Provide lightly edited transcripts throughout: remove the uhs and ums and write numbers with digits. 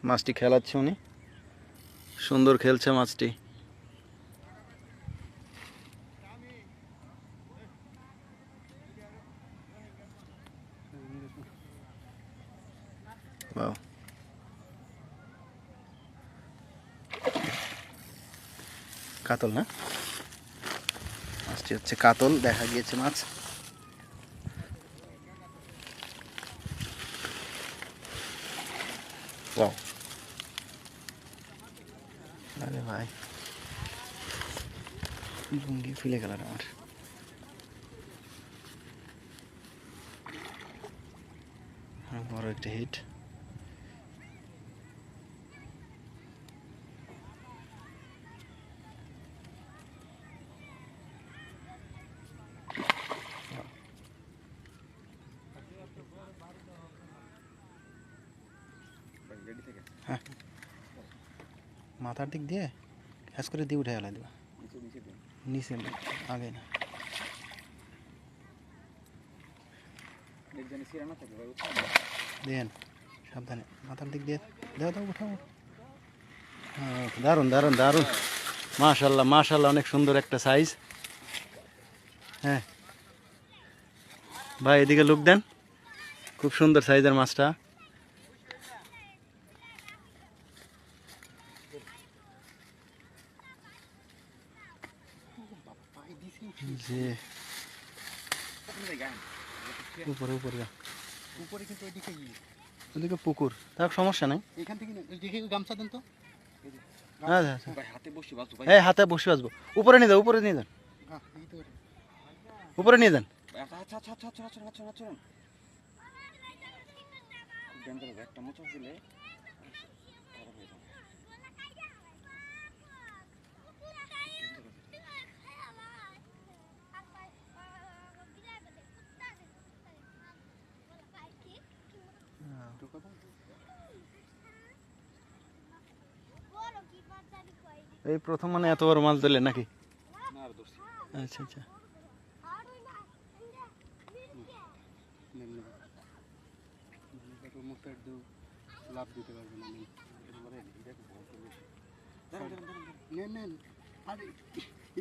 মাছটি খেলাচ্ছে উনি, সুন্দর খেলছে মাছটি। বাহ, কাতল না, মাছটি হচ্ছে কাতল, দেখা গিয়েছে মাছ। বাহ, আরে ভাই লুঙ্গি ফেলে গেল আমার। বড় একটা হিট। হ্যাঁ, মাথার দিক দিয়ে গ্যাস করে দিয়ে উঠে গেলা দিবা, নিচে আগে না। দেন সাবধানে, মাথার দিক দিয়ে দাও দাও, উঠাও। দারুণ দারুণ দারুণ, মাশাল্লাহ মাশাল্লাহ, অনেক সুন্দর একটা সাইজ। হ্যাঁ ভাই, এদিকে লুক দেন, খুব সুন্দর সাইজের মাছটা। যে উপরে উপরে উপরে কিন্তু ওইদিকে ওদিকে পুকুর, তার সমস্যা নাই। এখান থেকে দেখে গামছা দেন তো। হ্যাঁ হ্যাঁ, হ্যাঁ হাতে বসে আসবো। উপরে নিয়ে যান, উপরে নিয়ে যান, উপরে নিয়ে যান। এই প্রথম মানে এত বড় মাছ ধরলেন নাকি? আচ্ছা আচ্ছা, লাভ দিতে পারবে না। নেন আরে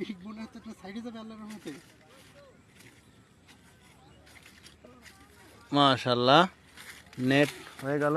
এই মনে হচ্ছে সাইডে যাবে আল্লাহর রহমতে। মাশাআল্লাহ, নেট হয়ে গেল।